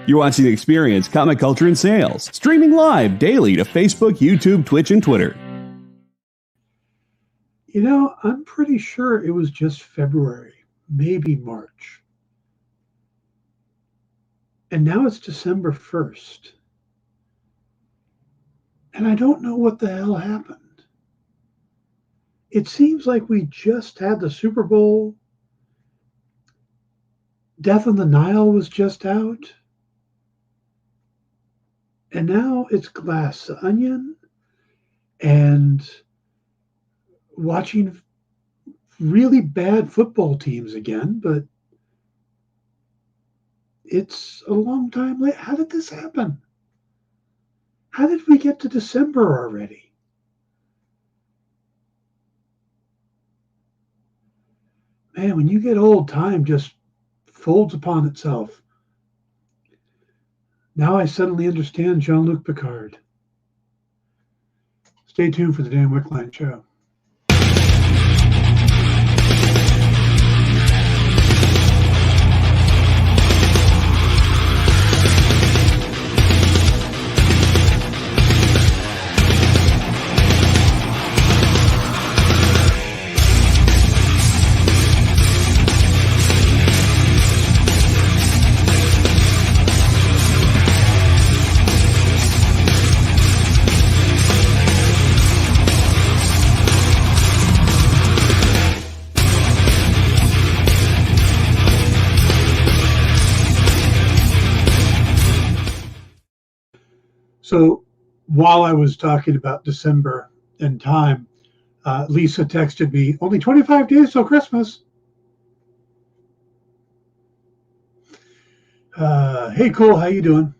You're watching The Experience, Comic Culture and Sales, streaming live daily to Facebook, YouTube, Twitch, and Twitter. You know, I'm pretty sure it was just February, maybe March. And now it's December 1st. And I don't know what the hell happened. It seems like we just had the Super Bowl. Death on the Nile was just out. And now it's Glass Onion and watching really bad football teams again, but it's a long time late. How did this happen? How did we get to December already? Man, when you get old, time just folds upon itself. Now I suddenly understand Jean-Luc Picard. Stay tuned for the Dan Wickline Show. So while I was talking about December and time, Lisa texted me, only 25 days till Christmas. Hey, Cole, how you doing?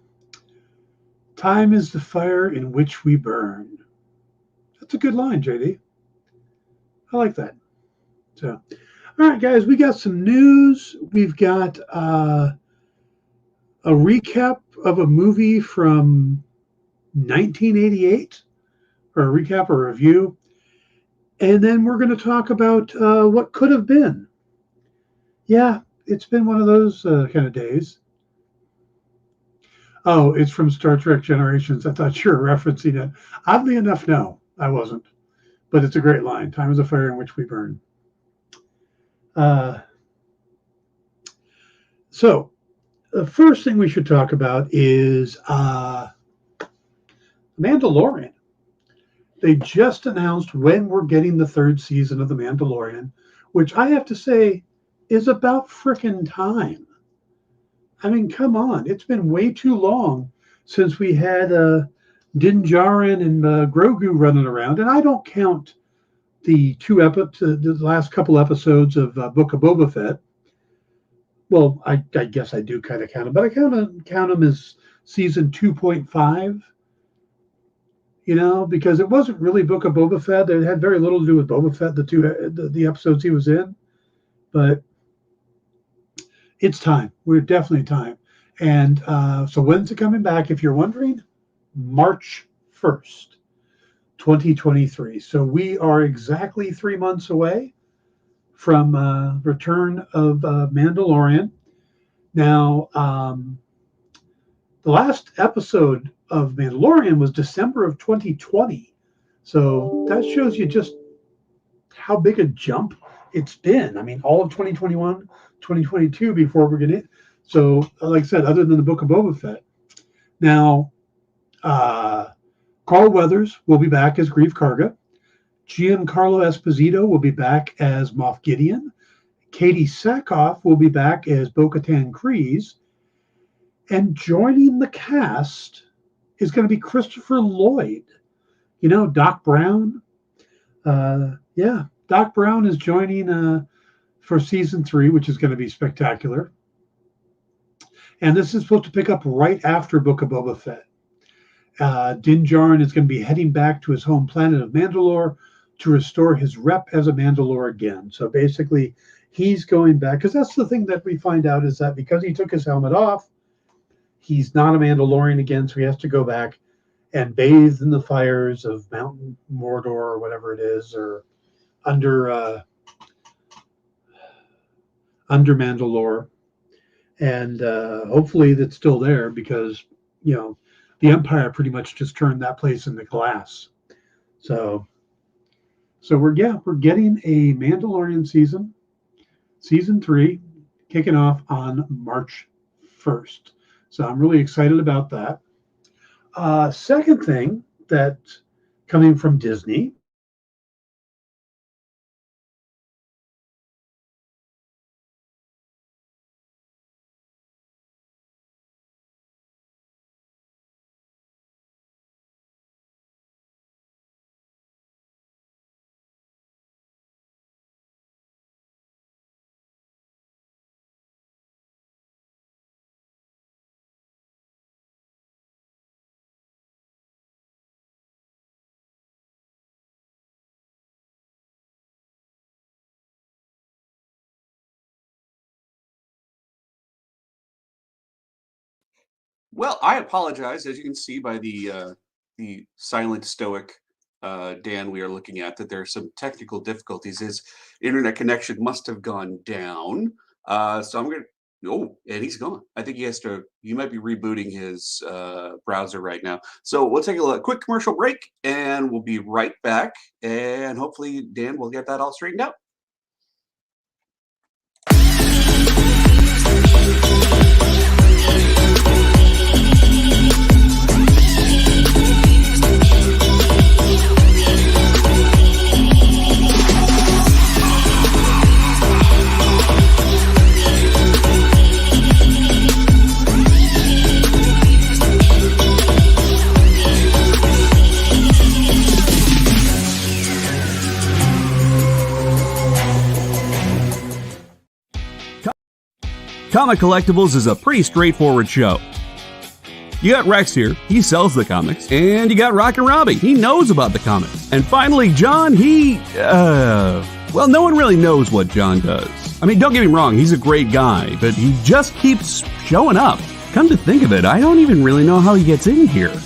Time is the fire in which we burn. That's a good line, JD. I like that. So, all right, guys, we got some news. We've got a recap of a movie from 1988, or a recap or review, and then we're going to talk about what could have been. Yeah, it's been one of those kind of days. Oh, it's from Star Trek Generations. I thought you were referencing it. Oddly enough, no, I wasn't. But it's a great line. Time is a fire in which we burn. So the first thing we should talk about is Mandalorian. They just announced when we're getting the third season of The Mandalorian, which I have to say is about frickin' time. I mean, come on. It's been way too long since we had Din Djarin and Grogu running around. And I don't count the the last couple episodes of Book of Boba Fett. Well, I guess I do kind of count them, but I count them as season 2.5. You know, because it wasn't really Book of Boba Fett. It had very little to do with Boba Fett, the episodes he was in. But it's time. We're definitely time. And so when's it coming back? If you're wondering, March 1st, 2023. So we are exactly 3 months away from return of Mandalorian. Now, the last episode of Mandalorian was December of 2020. So that shows you just how big a jump it's been. I mean, all of 2021, 2022 before we're getting it. So, like I said, other than the Book of Boba Fett. Now, Carl Weathers will be back as Grief Karga. Giancarlo Esposito will be back as Moff Gideon. Katie Sackhoff will be back as Bo-Katan Kryze. And joining the cast is going to be Christopher Lloyd. You know, Doc Brown. Doc Brown is joining for season 3, which is going to be spectacular. And this is supposed to pick up right after Book of Boba Fett. Din Djarin is going to be heading back to his home planet of Mandalore to restore his rep as a Mandalore again. So basically, he's going back, because that's the thing that we find out is that because he took his helmet off, he's not a Mandalorian again, so he has to go back and bathe in the fires of Mount Mordor or whatever it is, or under Mandalore. And hopefully that's still there because, the Empire pretty much just turned that place into glass. So we're getting a Mandalorian season 3, kicking off on March 1st. So I'm really excited about that. Second thing that coming from Disney. Well, I apologize. As you can see by the silent stoic Dan we are looking at, that there are some technical difficulties. His internet connection must have gone down. So I'm gonna. Oh, and he's gone. I think he has to. He might be rebooting his browser right now. So we'll take a quick commercial break, and we'll be right back. And hopefully, Dan will get that all straightened out. Comic Collectibles is a pretty straightforward show. You got Rex here, he sells the comics, and you got Rockin' Robbie, he knows about the comics. And finally, John, well, no one really knows what John does. I mean, don't get me wrong, he's a great guy, but he just keeps showing up. Come to think of it, I don't even really know how he gets in here.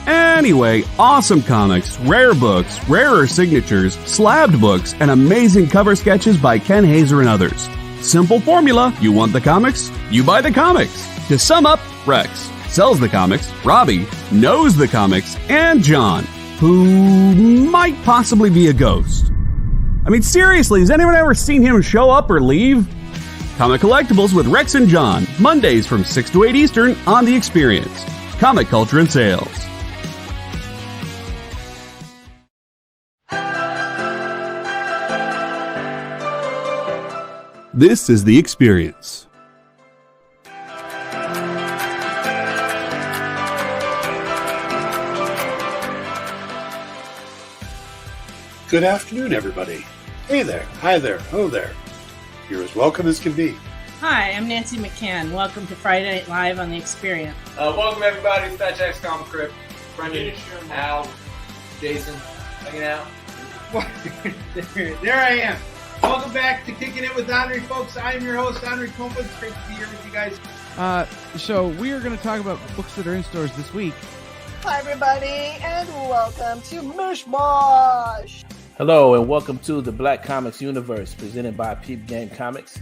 Anyway, awesome comics, rare books, rarer signatures, slabbed books, and amazing cover sketches by Ken Hazer and others. Simple formula, you want the comics, you buy the comics. To sum up, Rex sells the comics, Robbie knows the comics, and John, who might possibly be a ghost. I mean, seriously, has anyone ever seen him show up or leave? Comic Collectibles with Rex and John, Mondays from 6 to 8 Eastern on The Experience. Comic Culture and Sales. This is The Experience. Good afternoon, everybody. Hey there, hi there, hello there. You're as welcome as can be. Hi, I'm Nancy McCann. Welcome to Friday Night Live on The Experience. Welcome, everybody. It's Fat Jack's Comic Crypt. Brendan, Al, Jason, hanging out. There I am. Welcome back to Kicking It with Henry, folks. I am your host, Henry Kumpa. It's great to be here with you guys. So we are going to talk about books that are in stores this week. Hi, everybody, and welcome to Moosh Mosh. Hello, and welcome to the Black Comics Universe, presented by Peep Game Comics.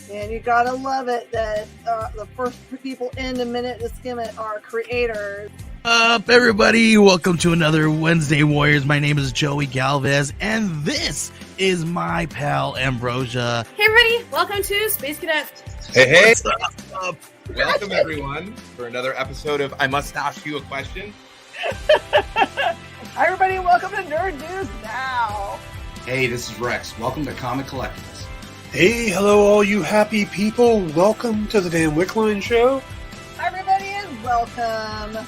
And you gotta love it that the first people in the minute to skim it are creators. Up, everybody! Welcome to another Wednesday Warriors. My name is Joey Galvez, and this is my pal Ambrosia. Hey, everybody! Welcome to Space Cadet. Hey! What's up? Welcome, everyone, for another episode of I Must Ask You a Question. Hi, everybody, welcome to Nerd News Now. Hey, this is Rex. Welcome to Comic Collectibles. Hey, hello, all you happy people. Welcome to the Dan Wickline Show. Hi, everybody, and welcome.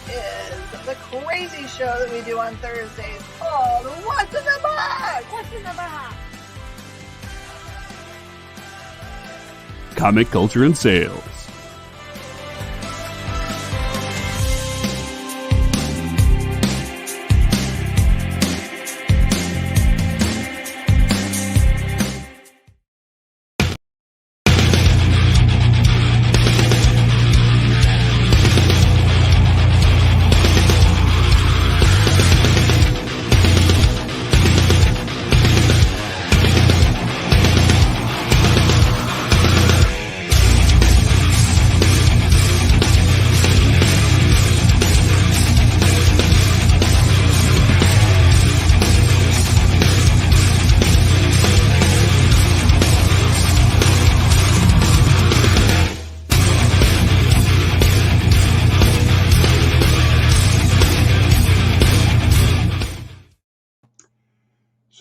This is the crazy show that we do on Thursdays called What's in the Box? What's in the Box? Comic Culture and Sales.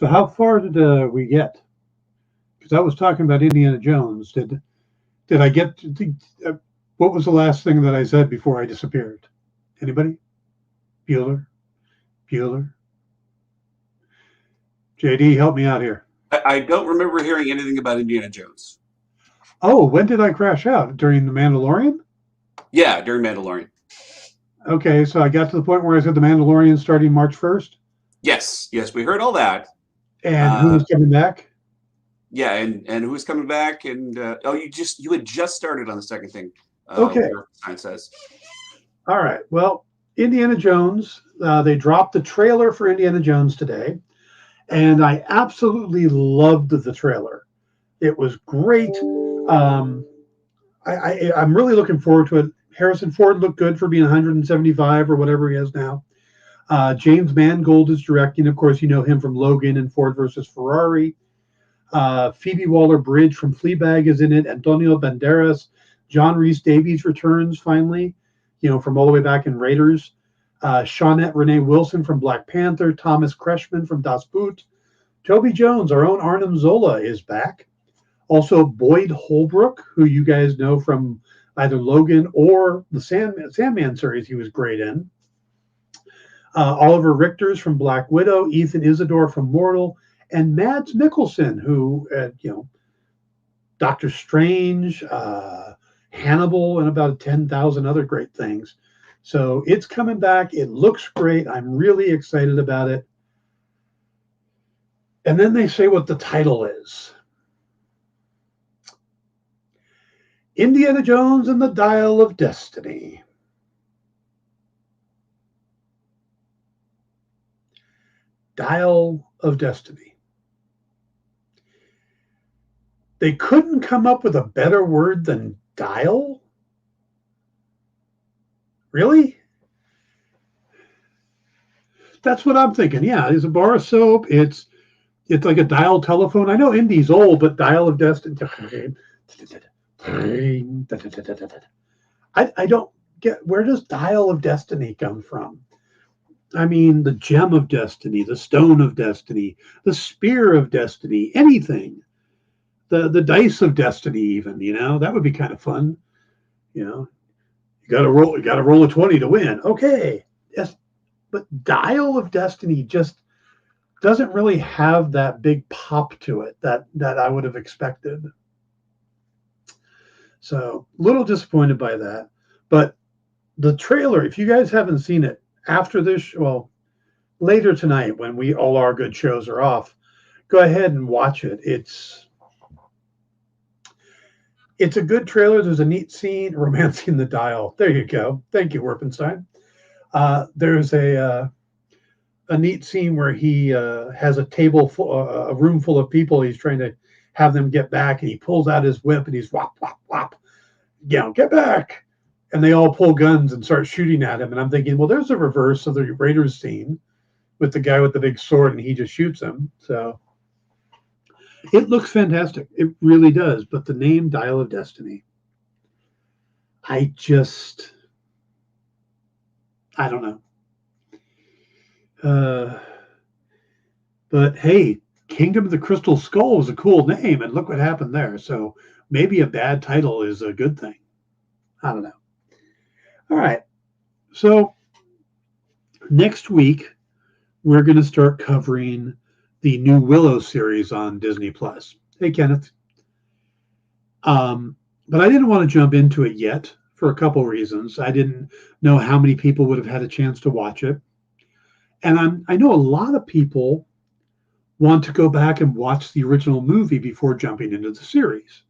So how far did we get? Because I was talking about Indiana Jones. Did I get to, what was the last thing that I said before I disappeared? Anybody? Bueller? JD, help me out here. I don't remember hearing anything about Indiana Jones. Oh, when did I crash out? During The Mandalorian? Yeah, during Mandalorian. Okay, so I got to the point where I said The Mandalorian starting March 1st? Yes, we heard all that. And who was coming back? Yeah, and who's coming back? And you had just started on the second thing. Okay. Sign says. All right. Well, Indiana Jones. They dropped the trailer for Indiana Jones today, and I absolutely loved the trailer. It was great. I'm really looking forward to it. Harrison Ford looked good for being 175 or whatever he is now. James Mangold is directing. Of course, you know him from Logan and Ford versus Ferrari. Phoebe Waller-Bridge from Fleabag is in it. Antonio Banderas. John Rhys-Davies returns finally, from all the way back in Raiders. Shawnette Renee Wilson from Black Panther. Thomas Kretschmann from Das Boot. Toby Jones, our own Arnim Zola, is back. Also, Boyd Holbrook, who you guys know from either Logan or the Sandman series he was great in. Oliver Richters from Black Widow. Ethan Isidore from Mortal. And Mads Mikkelsen, who, Doctor Strange, Hannibal, and about 10,000 other great things. So it's coming back. It looks great. I'm really excited about it. And then they say what the title is. Indiana Jones and the Dial of Destiny. Dial of Destiny. They couldn't come up with a better word than dial? Really? That's what I'm thinking. Yeah, it's a bar of soap. It's like a dial telephone. I know Indy's old, but Dial of Destiny. I don't get, where does Dial of Destiny come from? I mean, the Gem of Destiny, the Stone of Destiny, the Spear of Destiny, anything. The Dice of Destiny, even, that would be kind of fun. You gotta roll a 20 to win. Okay. Yes. But Dial of Destiny just doesn't really have that big pop to it that I would have expected. So a little disappointed by that. But the trailer, if you guys haven't seen it, after this, later tonight when all our good shows are off, go ahead and watch it. It's a good trailer. There's a neat scene, Romancing the Dial. There you go. Thank you, Werpenstein. There's a neat scene where he has a room full of people. He's trying to have them get back, and he pulls out his whip, and he's whop, whop, whop. Get back. And they all pull guns and start shooting at him. And I'm thinking, well, there's a reverse of the Raiders scene with the guy with the big sword, and he just shoots him. So it looks fantastic. It really does. But the name Dial of Destiny, I don't know. But hey, Kingdom of the Crystal Skull was a cool name, and look what happened there. So maybe a bad title is a good thing. I don't know. All right. So next week, we're going to start covering the new Willow series on Disney Plus. Hey, Kenneth. But I didn't want to jump into it yet for a couple reasons. I didn't know how many people would have had a chance to watch it. And I know a lot of people want to go back and watch the original movie before jumping into the series.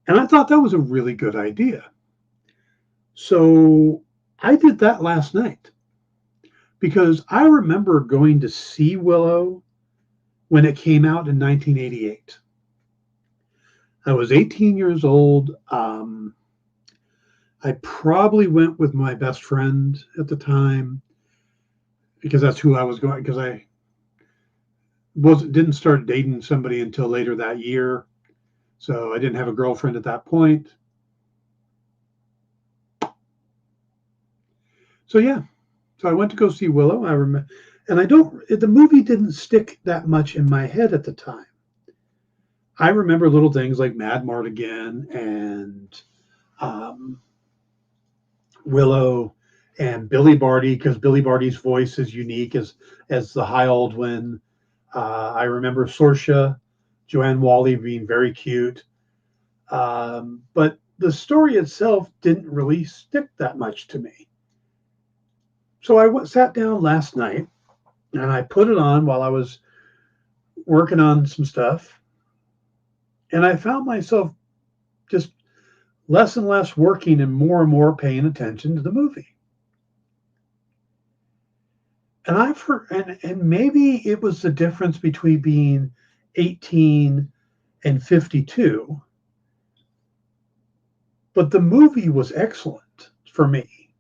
And I thought that was a really good idea. So I did that last night because I remember going to see Willow when it came out in 1988. I was 18 years old. I probably went with my best friend at the time because that's who I was going, because I didn't start dating somebody until later that year. So I didn't have a girlfriend at that point. So yeah, so I went to go see Willow. I remember, And the movie didn't stick that much in my head at the time. I remember little things like Mad Mardigan and Willow and Billy Barty, because Billy Barty's voice is unique as the High Aldwin. I remember Saoirse, Joanne Whalley being very cute. But the story itself didn't really stick that much to me. So I sat down last night and I put it on while I was working on some stuff. And I found myself just less and less working and more paying attention to the movie. And maybe it was the difference between being 18 and 52. But the movie was excellent for me.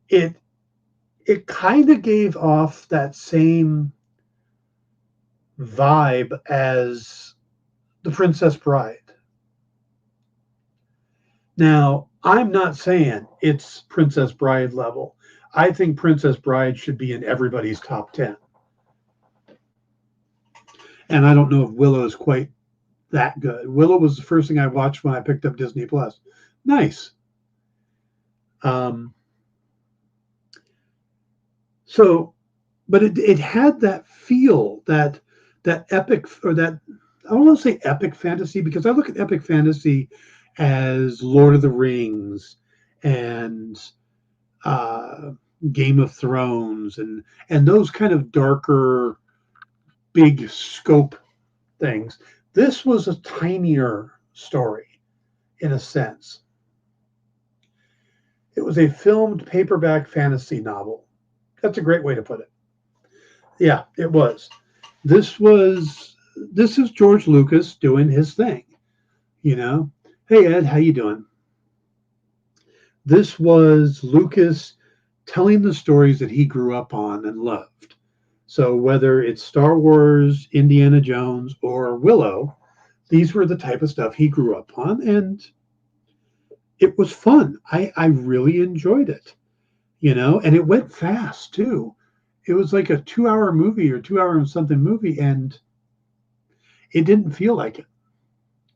It kind of gave off that same vibe as The Princess Bride. Now, I'm not saying it's Princess Bride level. I think Princess Bride should be in everybody's top 10. And I don't know if Willow is quite that good. Willow was the first thing I watched when I picked up Disney Plus. Nice. But it had that feel, that epic, or that, I don't want to say epic fantasy, because I look at epic fantasy as Lord of the Rings and Game of Thrones and those kind of darker, big scope things. This was a tinier story, in a sense. It was a filmed paperback fantasy novel. That's a great way to put it. Yeah, it was. This is George Lucas doing his thing. You know, hey Ed, how you doing? This was Lucas telling the stories that he grew up on and loved. So whether it's Star Wars, Indiana Jones, or Willow, these were the type of stuff he grew up on, and it was fun. I really enjoyed it, you know, and it went fast too. It was like a 2-hour movie or 2-hour and something movie, and it didn't feel like it.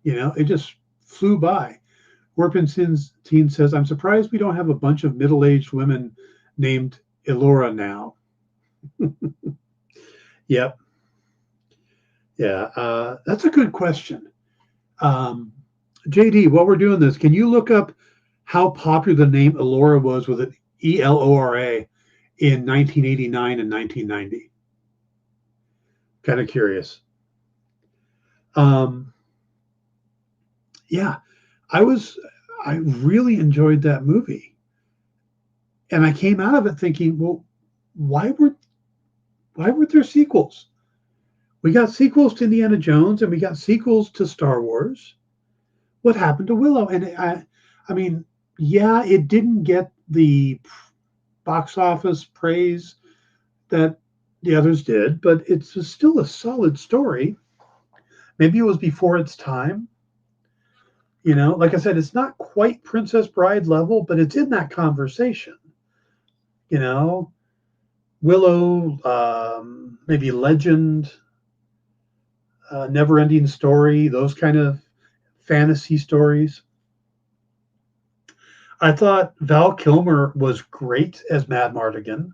You know, it just flew by. Warpin' says, I'm surprised we don't have a bunch of middle-aged women named Elora now. Yep. Yeah, that's a good question. JD, while we're doing this, can you look up how popular the name Elora was with an Elora in 1989 and 1990? Kind of curious. Yeah, I really enjoyed that movie. And I came out of it thinking, well, why weren't there sequels? We got sequels to Indiana Jones and we got sequels to Star Wars. What happened to Willow? And I mean, yeah, it didn't get the box office praise that the others did, but it's still a solid story. Maybe it was before its time. You know, like I said, it's not quite Princess Bride level, but it's in that conversation. You know, Willow, maybe Legend, Never Ending Story, those kind of fantasy stories. I thought Val Kilmer was great as Mad Mardigan.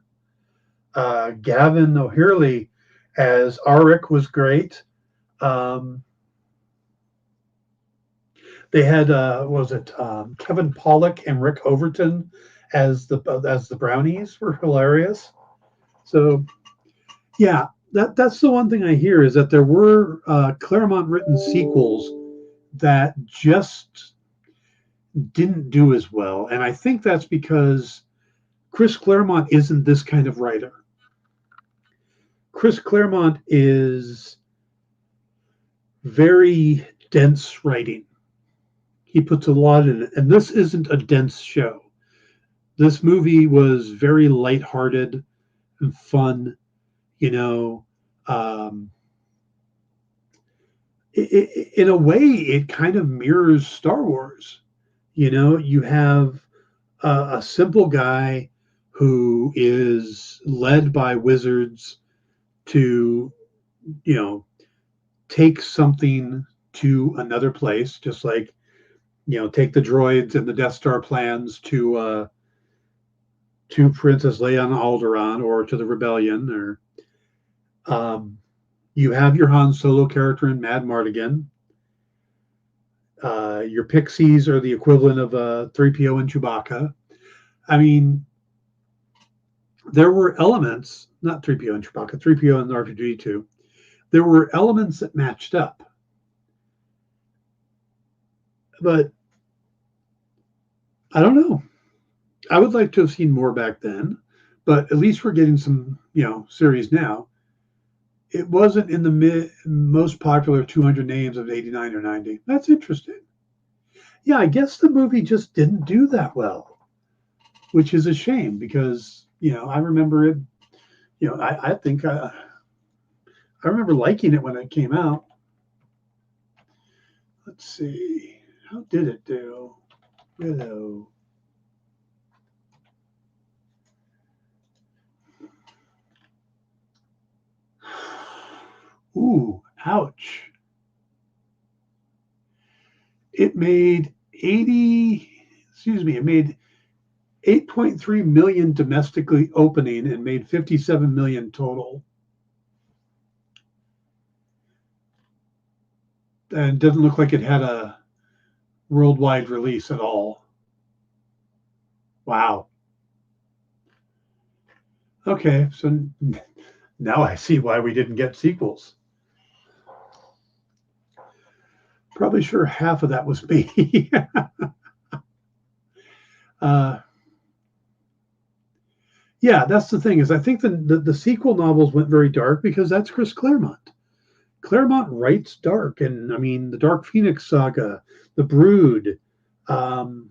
Gavin O'Hurley as Auric was great. They had Kevin Pollak and Rick Overton as the brownies were hilarious. So yeah, that's the one thing I hear is that there were Claremont written sequels that just didn't do as well, and I think that's because Chris Claremont isn't this kind of writer. Chris Claremont is very dense writing. He puts a lot in it, and this isn't a dense show. This movie was very lighthearted and fun, you know. In a way, it kind of mirrors Star Wars. You know, you have a simple guy who is led by wizards to, take something to another place, just like, take the droids and the Death Star plans to Princess Leia on Alderaan or to the Rebellion, or you have your Han Solo character in Mad Mardigan. Your Pixies are the equivalent of 3PO and Chewbacca. I mean, there were elements, not 3PO and Chewbacca, 3PO and R2D2. There were elements that matched up. But I don't know. I would like to have seen more back then, but at least we're getting some, series now. It wasn't in the most popular 200 names of 89 or 90. That's interesting. Yeah, I guess the movie just didn't do that well, which is a shame because, I remember it, I think I remember liking it when it came out. Let's see. How did it do? Hello. Ooh, ouch. It made it made 8.3 million domestically opening and made 57 million total. And it doesn't look like it had a worldwide release at all. Wow. Okay, so now I see why we didn't get sequels. Probably sure half of that was me. Yeah, that's the thing is I think the sequel novels went very dark because that's Chris Claremont. Claremont writes dark, and I mean the Dark Phoenix saga, the Brood, the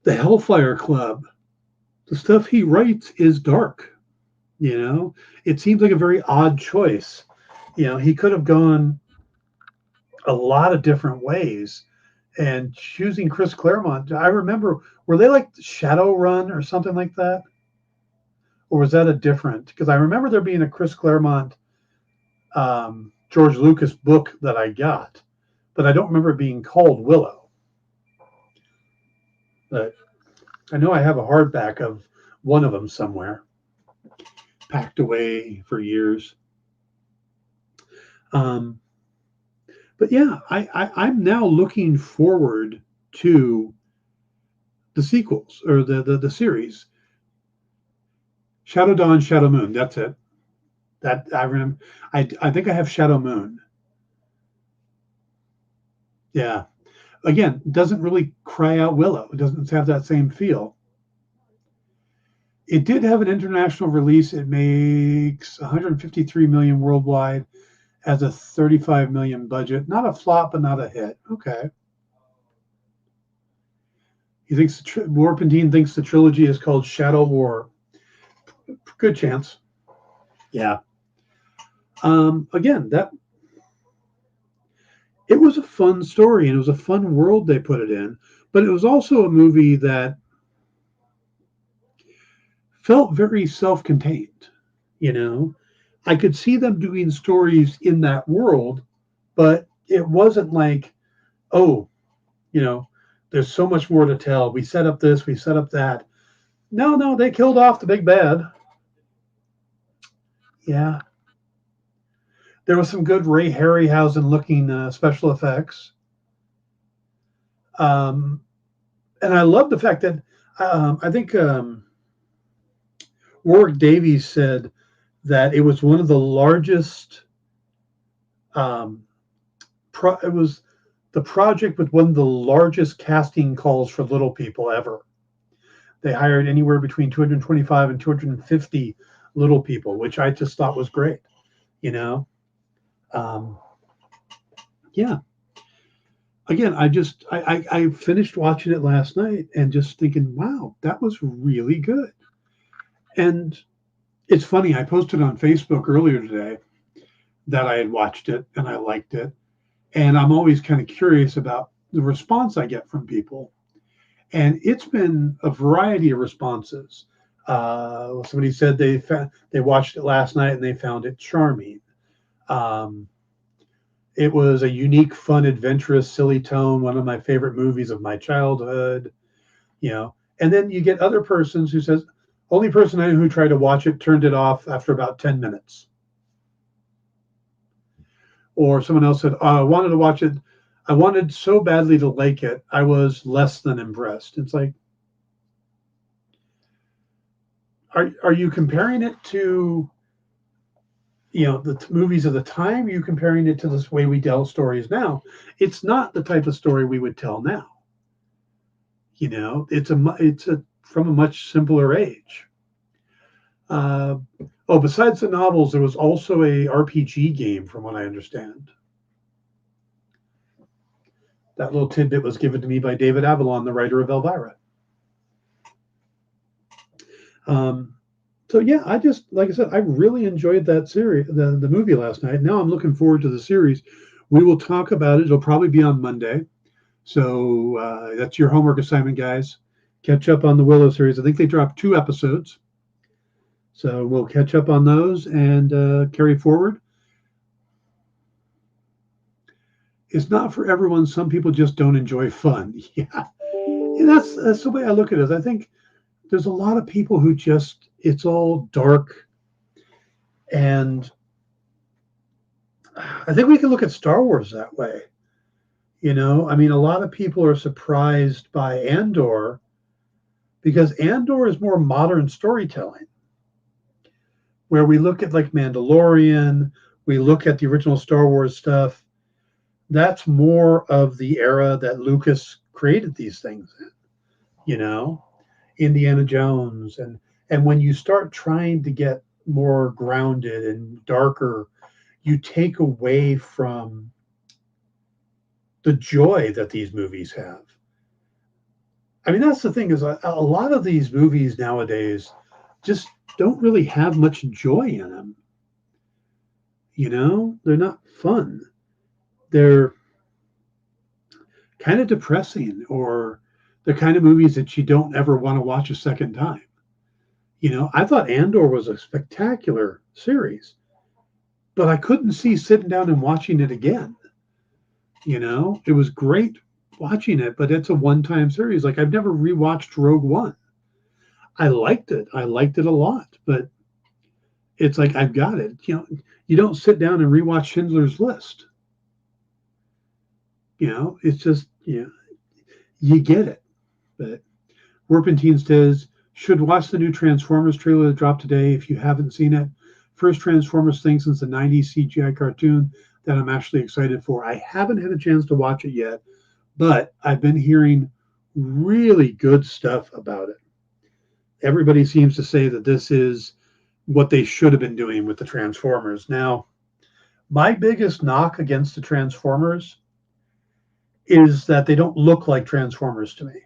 Hellfire Club. The stuff he writes is dark. It seems like a very odd choice. He could have gone a lot of different ways, and choosing Chris Claremont. I remember, were they like Shadowrun or something like that, or was that a different? Because I remember there being a Chris Claremont, George Lucas book that I got, but I don't remember it being called Willow. But I know I have a hardback of one of them somewhere, packed away for years. But yeah, I'm now looking forward to the sequels or the series. Shadow Dawn, Shadow Moon. That's it. That I remember. I think I have Shadow Moon. Yeah. Again, doesn't really cry out Willow. It doesn't have that same feel. It did have an international release. It makes 153 million worldwide, has a 35 million budget. Not a flop, but not a hit. Okay. He thinks Warpentine thinks the trilogy is called Shadow War. Good chance. Yeah. Again, it was a fun story and it was a fun world they put it in, but it was also a movie that felt very self-contained. I could see them doing stories in that world, but it wasn't like, there's so much more to tell. We set up this, we set up that. No, they killed off the big bad. Yeah. There was some good Ray Harryhausen looking special effects. And I love the fact that I think Warwick Davies said that it was one of the largest, it was the project with one of the largest casting calls for little people ever. They hired anywhere between 225 and 250 little people, which I just thought was great, yeah. Again, I finished watching it last night and just thinking, wow, that was really good. And it's funny, I posted on Facebook earlier today that I had watched it and I liked it. And I'm always kind of curious about the response I get from people. And it's been a variety of responses. Somebody said they watched it last night and they found it charming. It was a unique, fun, adventurous, silly tone. One of my favorite movies of my childhood. And then you get other persons who says, only person I know who tried to watch it turned it off after about 10 minutes. Or someone else said, I wanted to watch it. I wanted so badly to like it. I was less than impressed. It's like, are you comparing it to, the movies of the time? Are you comparing it to this way we tell stories now? It's not the type of story we would tell now. It's from a much simpler age. Besides the novels, there was also a RPG game, from what I understand. That little tidbit was given to me by David Avalon, the writer of Elvira. So yeah, like I said, I really enjoyed that series, the movie last night. Now I'm looking forward to the series. We will talk about it. It'll probably be on Monday. So that's your homework assignment, guys. Catch up on the Willow series. I think they dropped 2 episodes. So we'll catch up on those and carry forward. It's not for everyone. Some people just don't enjoy fun. Yeah. And that's the way I look at it. I think there's a lot of people who just, it's all dark. And I think we can look at Star Wars that way. A lot of people are surprised by Andor because Andor is more modern storytelling, where we look at like Mandalorian, we look at the original Star Wars stuff. That's more of the era that Lucas created these things in, Indiana Jones. And when you start trying to get more grounded and darker, you take away from the joy that these movies have. I mean, that's the thing is a lot of these movies nowadays just don't really have much joy in them. They're not fun. They're kind of depressing, or the kind of movies that you don't ever want to watch a second time. I thought Andor was a spectacular series, but I couldn't see sitting down and watching it again. It was great watching it, but it's a one-time series. Like, I've never rewatched Rogue One. I liked it. I liked it a lot, but it's like, I've got it. You don't sit down and rewatch Schindler's List. It's just, you get it. But Warpentine says, should watch the new Transformers trailer that dropped today if you haven't seen it. First Transformers thing since the 90s CGI cartoon that I'm actually excited for. I haven't had a chance to watch it yet, but I've been hearing really good stuff about it. Everybody seems to say that this is what they should have been doing with the Transformers. Now, my biggest knock against the Transformers is that they don't look like Transformers to me.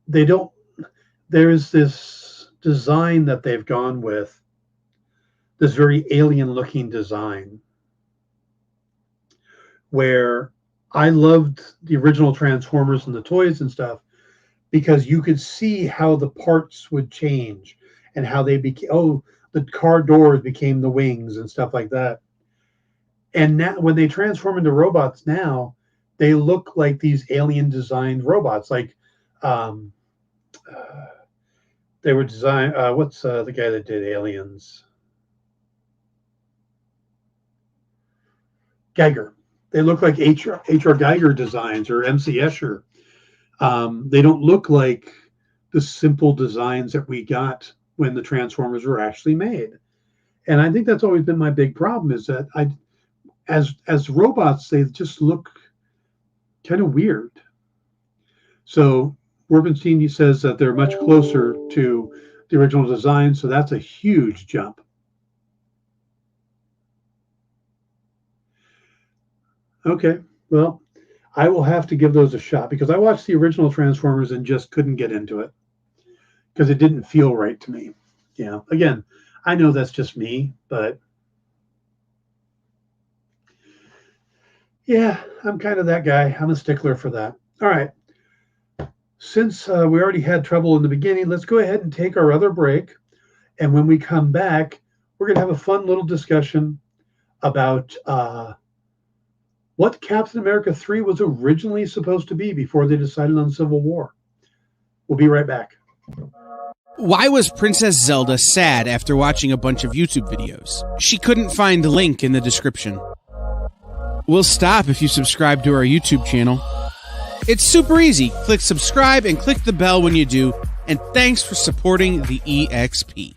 They don't, there's this design that they've gone with, this very alien looking design, where I loved the original Transformers and the toys and stuff because you could see how the parts would change and how they became, the car doors became the wings and stuff like that. And now when they transform into robots now, they look like these alien designed robots. Like they were designed, what's the guy that did Aliens? Geiger. They look like H.R. Geiger designs or M.C. Escher. They don't look like the simple designs that we got when the Transformers were actually made. And I think that's always been my big problem, is that as robots, they just look kind of weird. So Werbenstein says that they're much closer to the original design, so that's a huge jump. Okay, well, I will have to give those a shot because I watched the original Transformers and just couldn't get into it because it didn't feel right to me. Again, I know that's just me, but yeah, I'm kind of that guy. I'm a stickler for that. All right. since we already had trouble in the beginning, let's go ahead and take our other break. And when we come back, we're going to have a fun little discussion about what Captain America 3 was originally supposed to be before they decided on Civil War. We'll be right back. Why was Princess Zelda sad after watching a bunch of YouTube videos? She couldn't find the link in the description. We'll stop if you subscribe to our YouTube channel. It's super easy. Click subscribe and click the bell when you do. And thanks for supporting the EXP.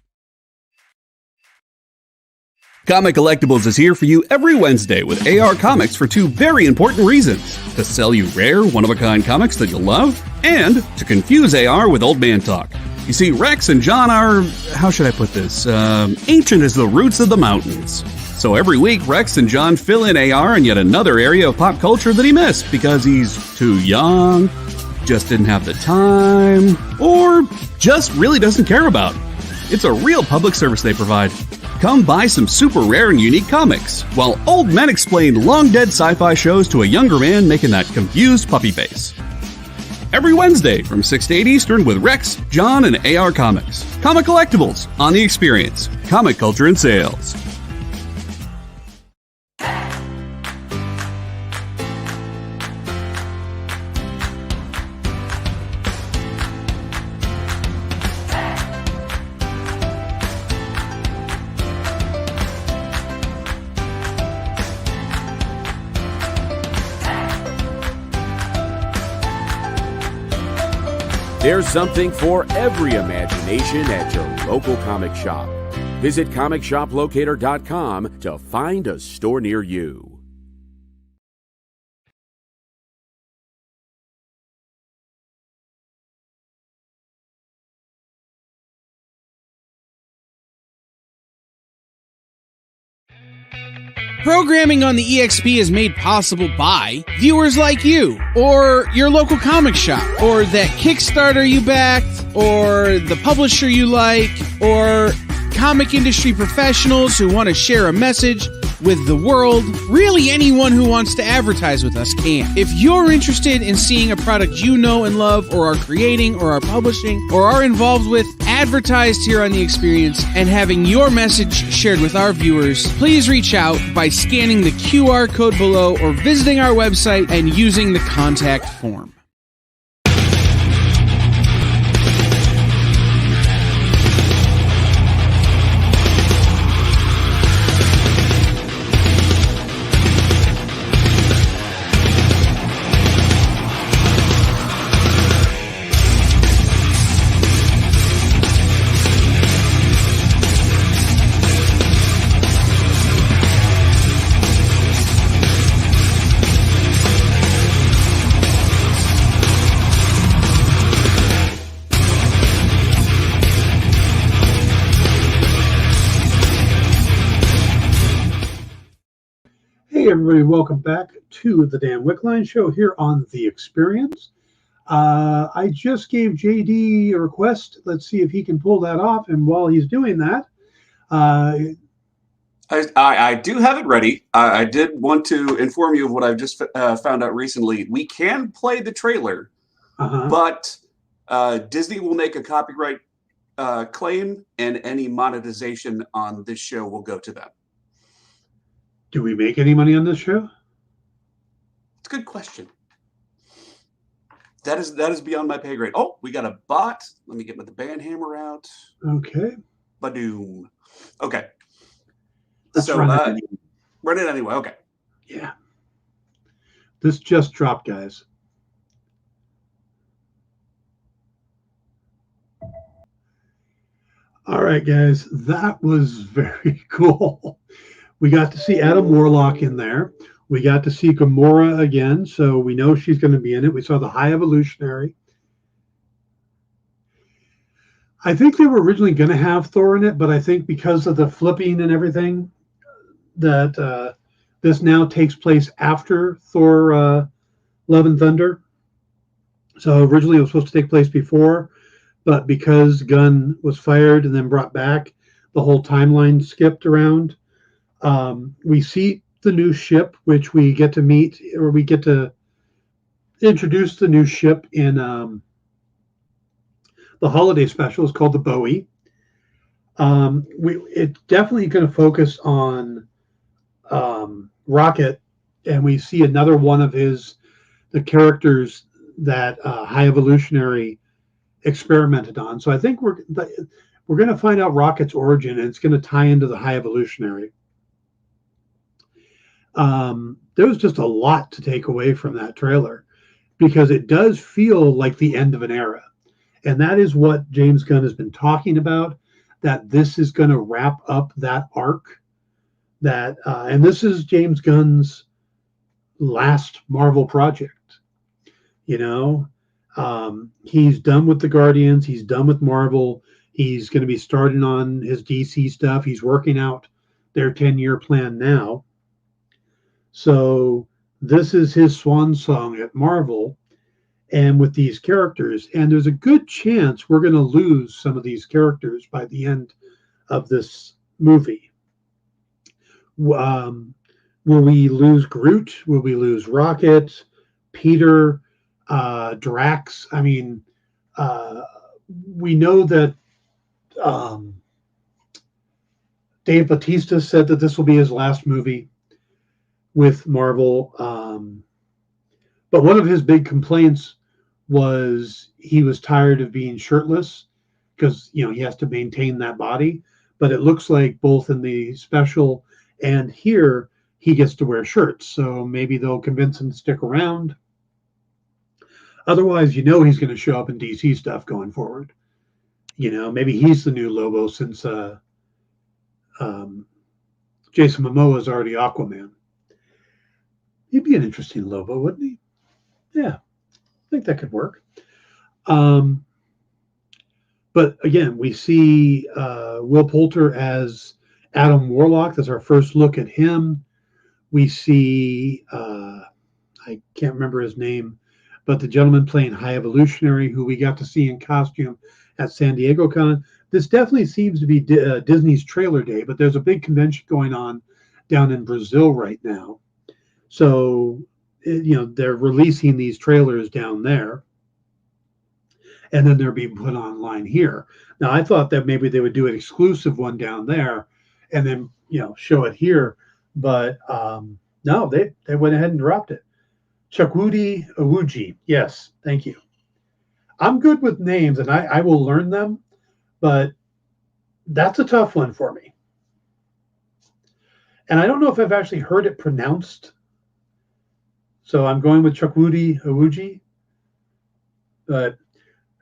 Comic Collectibles is here for you every Wednesday with AR Comics for two very important reasons. To sell you rare, one-of-a-kind comics that you'll love, and to confuse AR with old man talk. You see, Rex and John are, how should I put this, ancient as the roots of the mountains. So every week, Rex and John fill in AR in yet another area of pop culture that he missed because he's too young, just didn't have the time, or just really doesn't care about. It's a real public service they provide. Come buy some super rare and unique comics, while old men explain long-dead sci-fi shows to a younger man making that confused puppy face. Every Wednesday from 6 to 8 Eastern with Rex, John, and AR Comics. Comic Collectibles on The Experience. Comic culture and sales. There's something for every imagination at your local comic shop. Visit comicshoplocator.com to find a store near you. Programming on the EXP is made possible by viewers like you, or your local comic shop, or that Kickstarter you backed, or the publisher you like, or comic industry professionals who want to share a message with the world. Really, anyone who wants to advertise with us can. If you're interested in seeing a product you know and love, or are creating, or are publishing, or are involved with, advertised here on The Experience, and having your message shared with our viewers, please reach out by scanning the QR code below or visiting our website and using the contact form. Hey everybody, welcome back to the Dan Wickline Show here on The Experience. I just gave JD a request. Let's see if he can pull that off. And while he's doing that, I do have it ready. I did want to inform you of what I've just found out recently. We can play the trailer, but Disney will make a copyright claim, and any monetization on this show will go to them. do we make any money on this show? It's a good question. That is beyond my pay grade. Oh, we got a bot. Let me get the band hammer out. Okay. Badoom. Okay. Let's so run it anyway. Okay. Yeah. This just dropped, guys. All right, guys. That was very cool. We got to see Adam Warlock in there. We got to see Gamora again, so we know she's going to be in it. We saw the High Evolutionary. I think they were originally going to have Thor in it, but I think because of the flipping and everything, that this now takes place after Thor Love and Thunder. So originally it was supposed to take place before, but because Gunn was fired and then brought back, the whole timeline skipped around. We see the new ship, which we get to meet, or we get to introduce the new ship in the holiday special is called the Bowie. It's definitely going to focus on Rocket, and we see another one of the characters that High Evolutionary experimented on. So I think we're going to find out Rocket's origin, and it's going to tie into the High Evolutionary. There was just a lot to take away from that trailer, because it does feel like the end of an era. And that is what James Gunn has been talking about, that this is going to wrap up that arc. And this is James Gunn's last Marvel project. You know, he's done with the Guardians. He's done with Marvel. He's going to be starting on his DC stuff. He's working out their 10-year plan now. So this is his swan song at Marvel, and with these characters. And there's a good chance we're going to lose some of these characters by the end of this movie. Will we lose Groot? Will we lose Rocket, Peter, Drax? I mean, we know that Dave Bautista said that this will be his last movie with Marvel. But one of his big complaints was he was tired of being shirtless, because, you know, he has to maintain that body. But it looks like both in the special and here, he gets to wear shirts. So maybe they'll convince him to stick around. Otherwise, you know, he's going to show up in DC stuff going forward. You know, maybe he's the new Lobo, since Jason Momoa is already Aquaman. He'd be an interesting Lobo, wouldn't he? Yeah, I think that could work. But again, we see Will Poulter as Adam Warlock. That's our first look at him. We see, I can't remember his name, but the gentleman playing High Evolutionary, who we got to see in costume at San Diego Con. This definitely seems to be Disney's trailer day, but there's a big convention going on down in Brazil right now. So, you know, they're releasing these trailers down there, and then they're being put online here. Now, I thought that maybe they would do an exclusive one down there and then, you know, show it here. But no, they went ahead and dropped it. Chukwudi Iwuji. Yes, thank you. I'm good with names, and I will learn them, but that's a tough one for me. And I don't know if I've actually heard it pronounced. So I'm going with Chukwudi Iwuji. But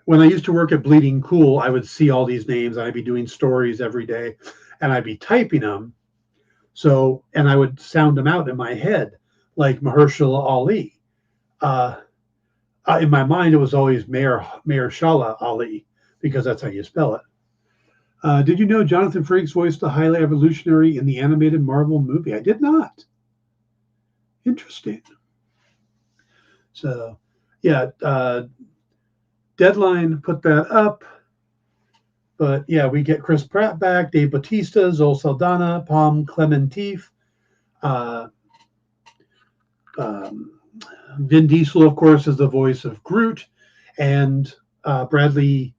when I used to work at Bleeding Cool, I would see all these names, and I'd be doing stories every day, and I'd be typing them. So, and I would sound them out in my head, like Mahershala Ali. In my mind, it was always Mahershala Ali, because that's how you spell it. Did you know Jonathan Frakes voiced the High Evolutionary in the animated Marvel movie? I did not. Interesting. So, yeah, Deadline put that up. But, yeah, we get Chris Pratt back, Dave Bautista, Zoe Saldana, Palm Clementif, Vin Diesel, of course, is the voice of Groot, and Bradley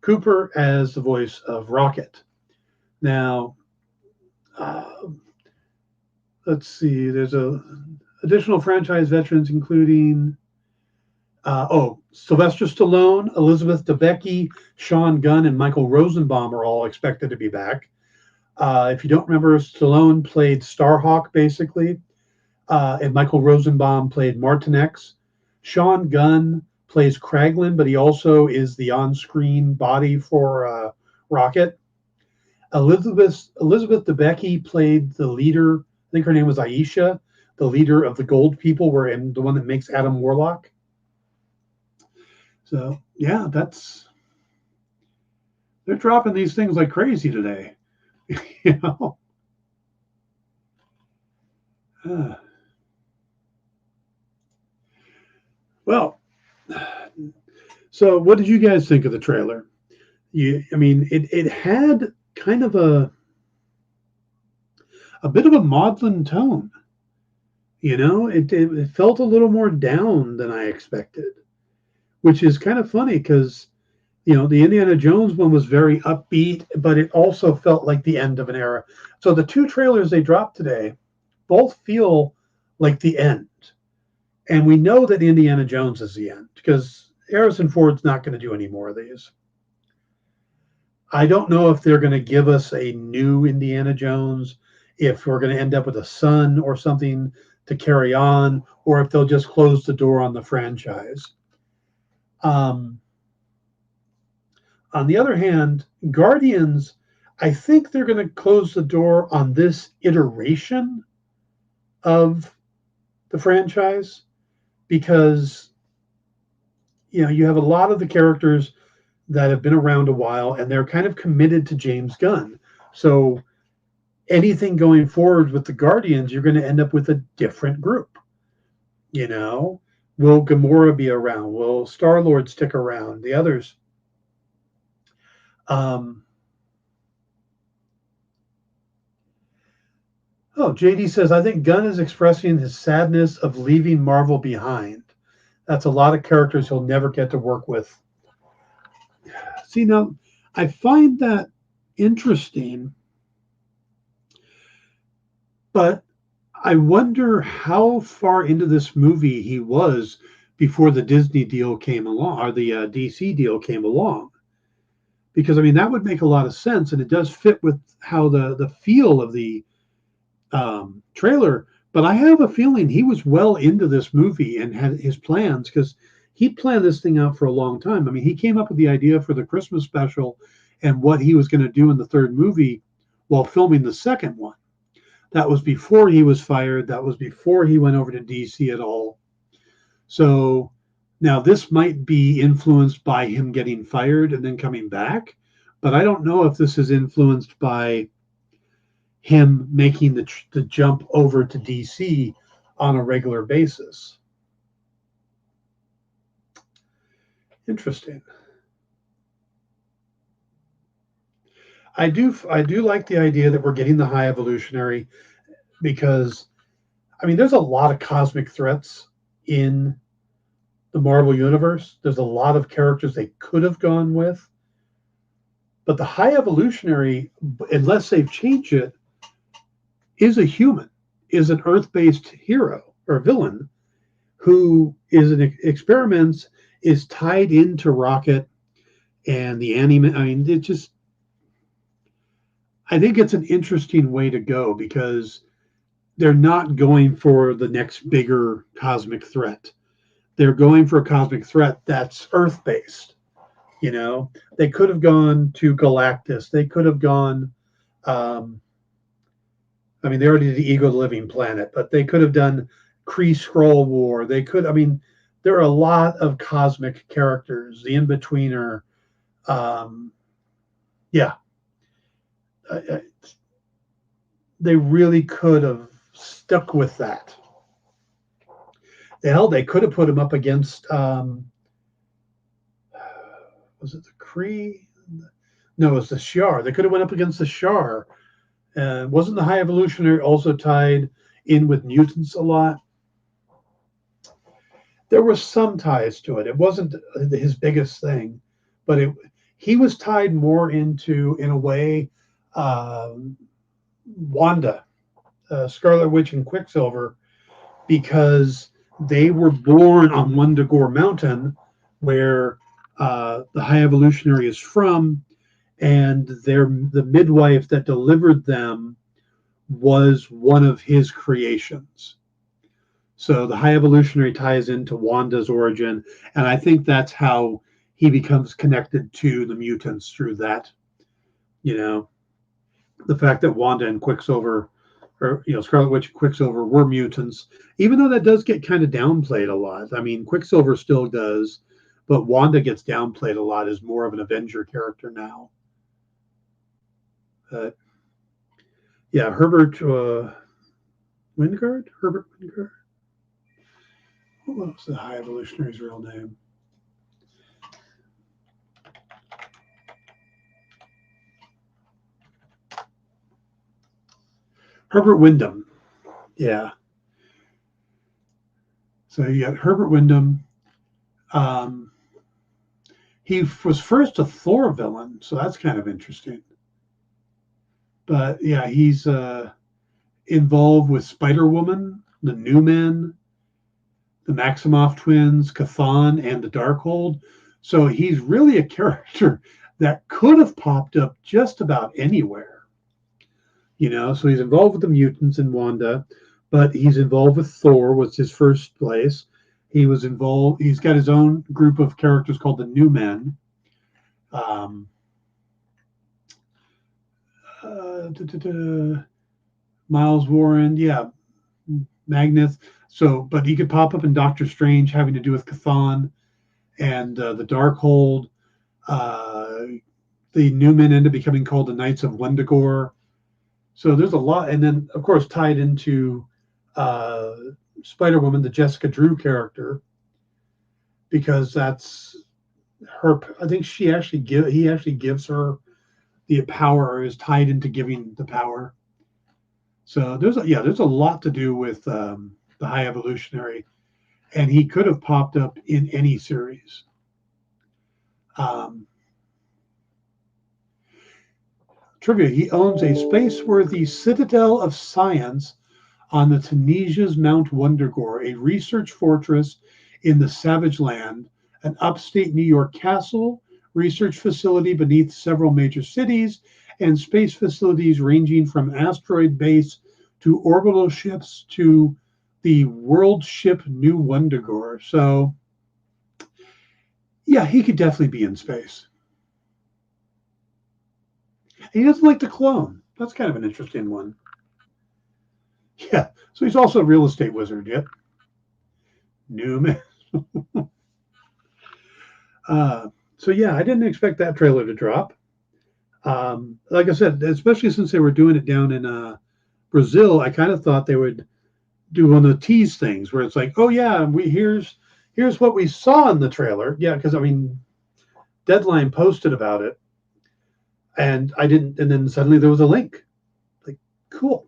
Cooper as the voice of Rocket. Now, let's see. There's additional franchise veterans, including Sylvester Stallone, Elizabeth Debicki, Sean Gunn, and Michael Rosenbaum are all expected to be back. If you don't remember, Stallone played Starhawk, basically, and Michael Rosenbaum played Martin X. Sean Gunn plays Kraglin, but he also is the on-screen body for Rocket. Elizabeth Debicki played the leader. I think her name was Aisha, the leader of the Gold People, and the one that makes Adam Warlock. So, yeah, they're dropping these things like crazy today. You know? Well, so what did you guys think of the trailer? I mean, it had kind of a bit of a maudlin tone. You know, it felt a little more down than I expected, which is kind of funny because, The Indiana Jones one was very upbeat, but it also felt like the end of an era. So the two trailers they dropped today both feel like the end. And we know that Indiana Jones is the end because Harrison Ford's not going to do any more of these. I don't know if they're going to give us a new Indiana Jones, if we're going to end up with a son or something to carry on, or if they'll just close the door on the franchise. On the other hand, Guardians, I think they're going to close the door on this iteration of the franchise because, you have a lot of the characters that have been around a while and they're kind of committed to James Gunn. So anything going forward with the Guardians, you're going to end up with a different group. Will Gamora be around? Will Star-Lord stick around? The others. JD says, I think Gunn is expressing his sadness of leaving Marvel behind. That's a lot of characters he'll never get to work with. See, now, I find that interesting, but I wonder how far into this movie he was before the Disney deal came along, or the DC deal came along. Because, that would make a lot of sense, and it does fit with how the feel of the trailer. But I have a feeling he was well into this movie and had his plans, because he planned this thing out for a long time. He came up with the idea for the Christmas special and what he was going to do in the third movie while filming the second one. That was before he was fired. That was before he went over to DC at all. So now this might be influenced by him getting fired and then coming back, but I don't know if this is influenced by him making the jump over to DC on a regular basis. Interesting. I do like the idea that we're getting the High Evolutionary because, there's a lot of cosmic threats in the Marvel Universe. There's a lot of characters they could have gone with. But the High Evolutionary, unless they've changed it, is a human, is an Earth-based hero or villain who is experiments, is tied into Rocket and the anime. I think it's an interesting way to go because they're not going for the next bigger cosmic threat. They're going for a cosmic threat that's Earth-based. They could have gone to Galactus. They could have gone, they already did Ego the Living Planet, but they could have done Kree Skrull War. They could, there are a lot of cosmic characters. The In-Betweener, they really could have stuck with that. Hell, they could have put him up against, was it the Kree? No, it was the Shi'ar. They could have went up against the Shi'ar. Wasn't the High Evolutionary also tied in with mutants a lot? There were some ties to it. It wasn't his biggest thing, but he was tied more into, in a way, Wanda, Scarlet Witch and Quicksilver, because they were born on Wundagore Mountain, where the High Evolutionary is from, and the midwife that delivered them was one of his creations. So the High Evolutionary ties into Wanda's origin, and I think that's how he becomes connected to the mutants through that. The fact that Wanda and Quicksilver, or Scarlet Witch and Quicksilver were mutants, even though that does get kind of downplayed a lot. Quicksilver still does, but Wanda gets downplayed a lot as more of an Avenger character now. Herbert Wingard? Herbert Wingard? What was the High Evolutionary's real name? Herbert Wyndham. Yeah. So you got Herbert Wyndham. He was first a Thor villain, so that's kind of interesting. But yeah, he's involved with Spider-Woman, the New Men, the Maximoff twins, Chthon, and the Darkhold. So he's really a character that could have popped up just about anywhere. So he's involved with the mutants and Wanda, but he's involved with Thor, was his first place. He's got his own group of characters called the New Men. Miles Warren, yeah, Magnus. So, but he could pop up in Doctor Strange, having to do with Chthon and the Darkhold. The New Men end up becoming called the Knights of Wendigo. So there's a lot, and then of course tied into Spider-Woman, the Jessica Drew character, because that's her. I think he actually gives her the power, or is tied into giving the power. So there's a lot to do with the High Evolutionary, and he could have popped up in any series. Trivia: he owns a space-worthy citadel of science on the Tunisia's Mount Wundagore, a research fortress in the Savage Land, an upstate New York castle, research facility beneath several major cities, and space facilities ranging from asteroid base to orbital ships to the world ship New Wundagore. So, yeah, he could definitely be in space. He doesn't like to clone. That's kind of an interesting one. Yeah, so he's also a real estate wizard. Yep. Newman. So yeah, I didn't expect that trailer to drop. Like I said, especially since they were doing it down in Brazil, I kind of thought they would do one of the tease things where it's like, oh yeah, here's what we saw in the trailer. Yeah, because I mean, Deadline posted about it, and I didn't, and then suddenly there was a link. Like, cool.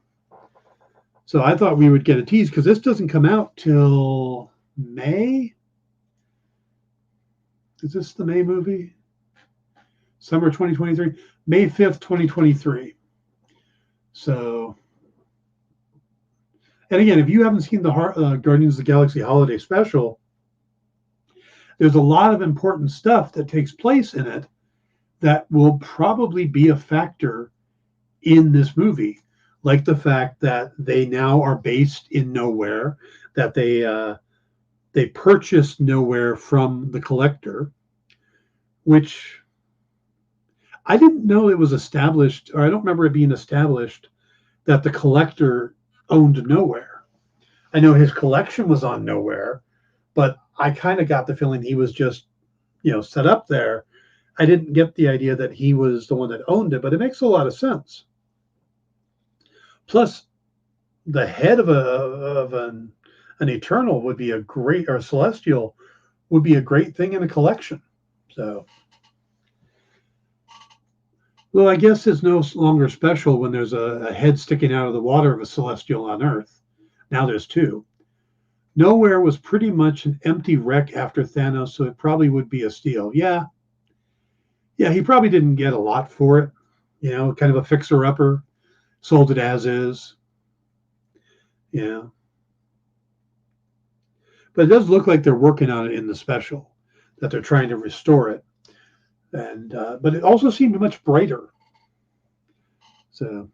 So I thought we would get a tease because this doesn't come out till May. Is this the May movie? Summer 2023, May 5th, 2023. So, and again, if you haven't seen the Guardians of the Galaxy Holiday Special, there's a lot of important stuff that takes place in it that will probably be a factor in this movie, like the fact that they now are based in nowhere, that they purchased nowhere from the Collector, which I didn't know it was established, or I don't remember it being established that the Collector owned nowhere. I know his collection was on nowhere, but I kind of got the feeling he was just, set up there. I didn't get the idea that he was the one that owned it, but it makes a lot of sense. Plus, the head of an Eternal would be or Celestial would be a great thing in a collection. So, well, I guess it's no longer special when there's a head sticking out of the water of a Celestial on Earth. Now there's two. Nowhere was pretty much an empty wreck after Thanos, so it probably would be a steal. Yeah, he probably didn't get a lot for it. Kind of a fixer-upper. Sold it as is. Yeah. But it does look like they're working on it in the special, that they're trying to restore it. And but it also seemed much brighter. So,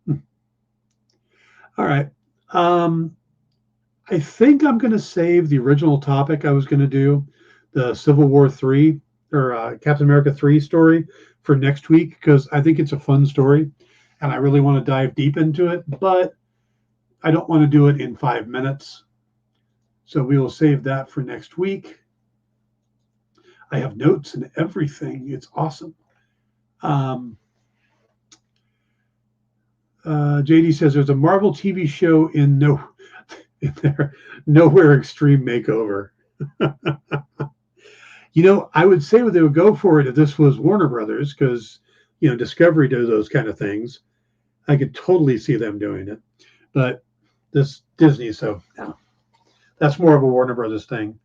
all right. I think I'm going to save the original topic I was going to do, the Civil War 3 or Captain America 3 story, for next week, because I think it's a fun story and I really want to dive deep into it, but I don't want to do it in 5 minutes. So we will save that for next week. I have notes and everything. It's awesome. JD says there's a Marvel TV show in their Nowhere Extreme Makeover. I would say they would go for it if this was Warner Brothers, because Discovery does those kind of things. I could totally see them doing it, but this Disney, so no. That's more of a Warner Brothers thing.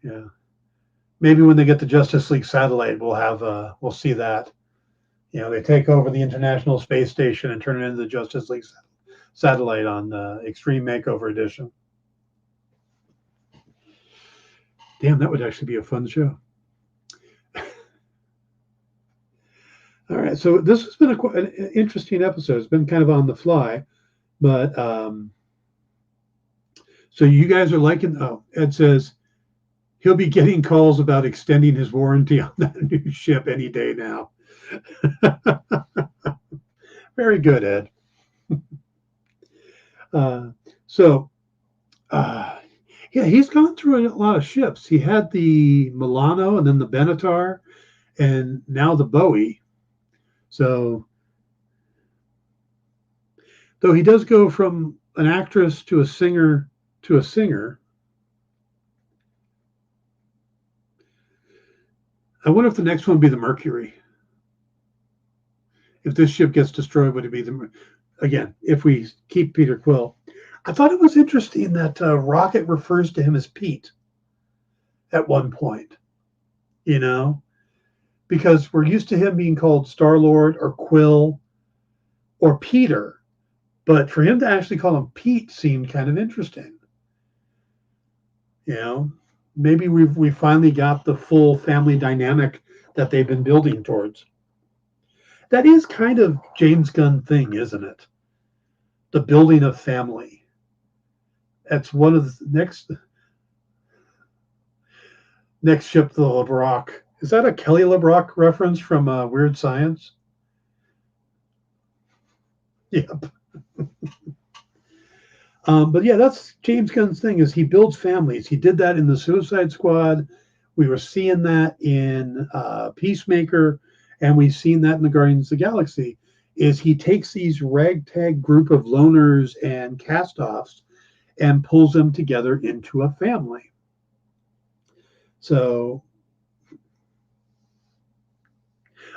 Yeah. maybe when they get the Justice League satellite, we'll see that. You know, they take over the International Space Station and turn it into the Justice League satellite on Extreme Makeover Edition. Damn, that would actually be a fun show. All right, so this has been an interesting episode. It's been kind of on the fly, but so you guys are liking. Oh, Ed says he'll be getting calls about extending his warranty on that new ship any day now. Very good, Ed. Yeah, he's gone through a lot of ships. He had the Milano and then the Benatar and now the Bowie. So, though he does go from an actress to a singer to a singer, I wonder if the next one would be the Mercury. If this ship gets destroyed, would it be again, if we keep Peter Quill? I thought it was interesting that Rocket refers to him as Pete at one point, you know, because we're used to him being called Star-Lord or Quill or Peter, but for him to actually call him Pete seemed kind of interesting. You know, maybe we finally got the full family dynamic that they've been building towards. That is kind of James Gunn thing, isn't it? The building of family. That's one of the next ship, the LeBrock. Is that a Kelly LeBrock reference from Weird Science? Yep. But yeah, that's James Gunn's thing, is he builds families. He did that in the Suicide Squad. We were seeing that in Peacemaker, and we've seen that in the Guardians of the Galaxy, is he takes these ragtag group of loners and cast-offs and pulls them together into a family. So,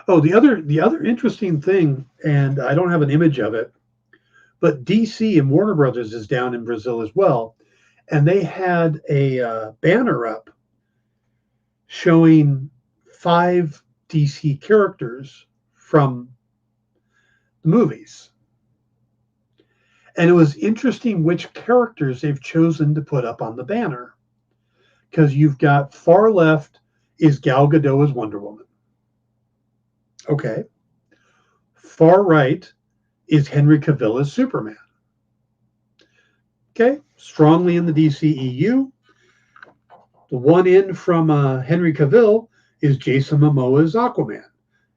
the other interesting thing, and I don't have an image of it, but DC and Warner Brothers is down in Brazil as well, and they had a banner up showing 5 DC characters from the movies. And it was interesting which characters they've chosen to put up on the banner. Because you've got far left is Gal Gadot as Wonder Woman. Okay. Far right is Henry Cavill as Superman. Okay. Strongly in the DCEU. The one in from Henry Cavill is Jason Momoa as Aquaman,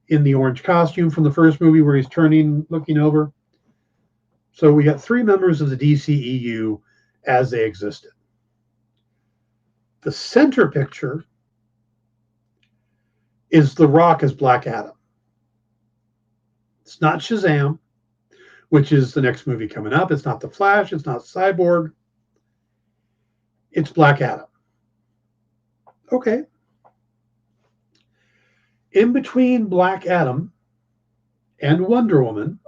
in the orange costume from the first movie where he's looking over. So we got 3 members of the DCEU as they existed. The center picture is The Rock as Black Adam. It's not Shazam, which is the next movie coming up. It's not The Flash. It's not Cyborg. It's Black Adam. Okay. In between Black Adam and Wonder Woman,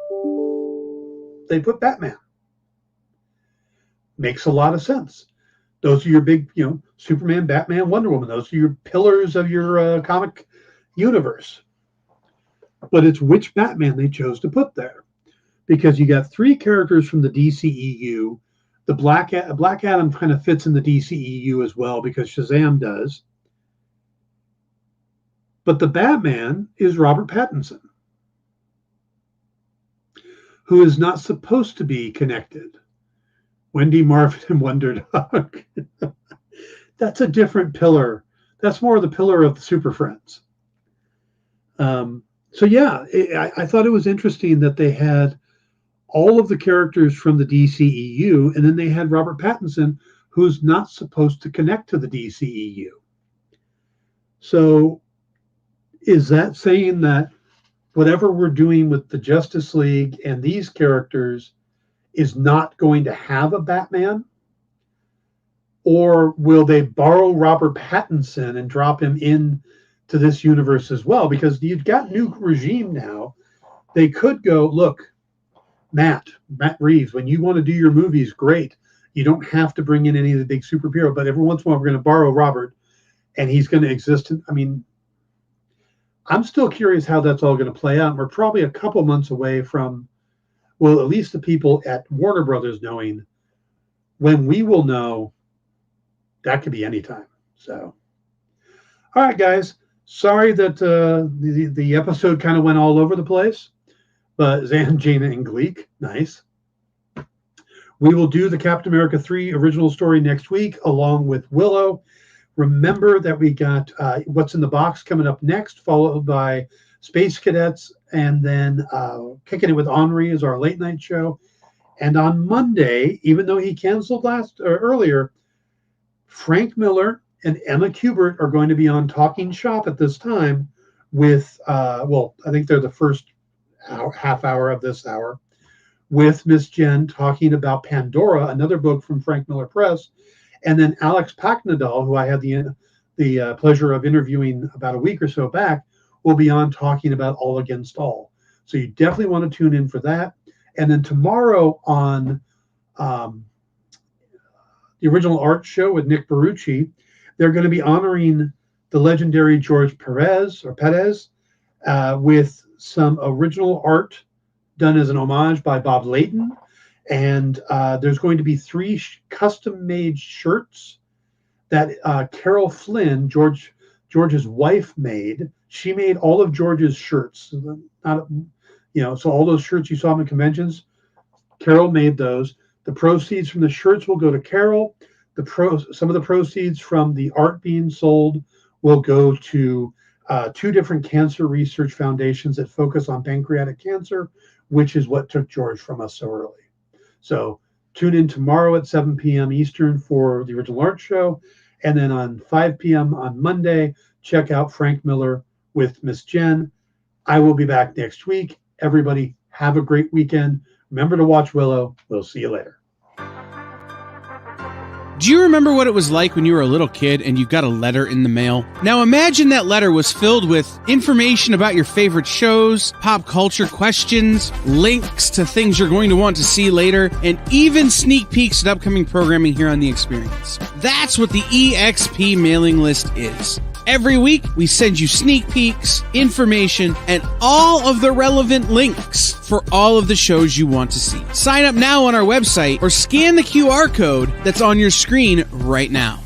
they put Batman. Makes a lot of sense. Those are your big, Superman, Batman, Wonder Woman. Those are your pillars of your comic universe. But it's which Batman they chose to put there. Because you got 3 characters from the DCEU. The Black Adam kind of fits in the DCEU as well because Shazam does. But the Batman is Robert Pattinson, who is not supposed to be connected. Wendy, Marvin, and Wonder Dog. That's a different pillar. That's more the pillar of the Super Friends. So yeah, I thought it was interesting that they had all of the characters from the DCEU, and then they had Robert Pattinson, who's not supposed to connect to the DCEU. So is that saying that whatever we're doing with the Justice League and these characters is not going to have a Batman? Or will they borrow Robert Pattinson and drop him in to this universe as well? Because you've got new regime now. They could go, look, Matt Reeves, when you want to do your movies, great. You don't have to bring in any of the big superhero, but every once in a while we're going to borrow Robert and he's going to exist. I'm still curious how that's all going to play out. We're probably a couple months away from, well, at least the people at Warner Brothers knowing. When we will know, that could be anytime. So, all right, guys. Sorry that the episode kind of went all over the place, but Zan, Jaina, and Gleek, nice. We will do the Captain America 3 original story next week, along with Willow. Remember that we got What's in the Box coming up next, followed by Space Cadets, and then Kicking It with Henri is our late night show. And on Monday, even though he canceled earlier, Frank Miller and Emma Kubert are going to be on Talking Shop at this time with, I think they're the first half hour of this hour, with Miss Jen talking about Pandora, another book from Frank Miller Press. And then Alex Packnadal, who I had the pleasure of interviewing about a week or so back, will be on talking about All Against All. So you definitely want to tune in for that. And then tomorrow on the Original Art Show with Nick Barucci, they're going to be honoring the legendary George Perez with some original art done as an homage by Bob Layton. And there's going to be 3 custom-made shirts that Carol Flynn, George's wife, made. She made all of George's shirts. So all those shirts you saw in the conventions, Carol made those. The proceeds from the shirts will go to Carol. Some of the proceeds from the art being sold will go to 2 different cancer research foundations that focus on pancreatic cancer, which is what took George from us so early. So tune in tomorrow at 7 p.m. Eastern for the Original Art Show. And then on 5 p.m. on Monday, check out Frank Miller with Miss Jen. I will be back next week. Everybody, have a great weekend. Remember to watch Willow. We'll see you later. Do you remember what it was like when you were a little kid and you got a letter in the mail? Now imagine that letter was filled with information about your favorite shows, pop culture questions, links to things you're going to want to see later, and even sneak peeks at upcoming programming here on The Experience. That's what the EXP mailing list is. Every week, we send you sneak peeks, information, and all of the relevant links for all of the shows you want to see. Sign up now on our website or scan the QR code that's on your screen right now.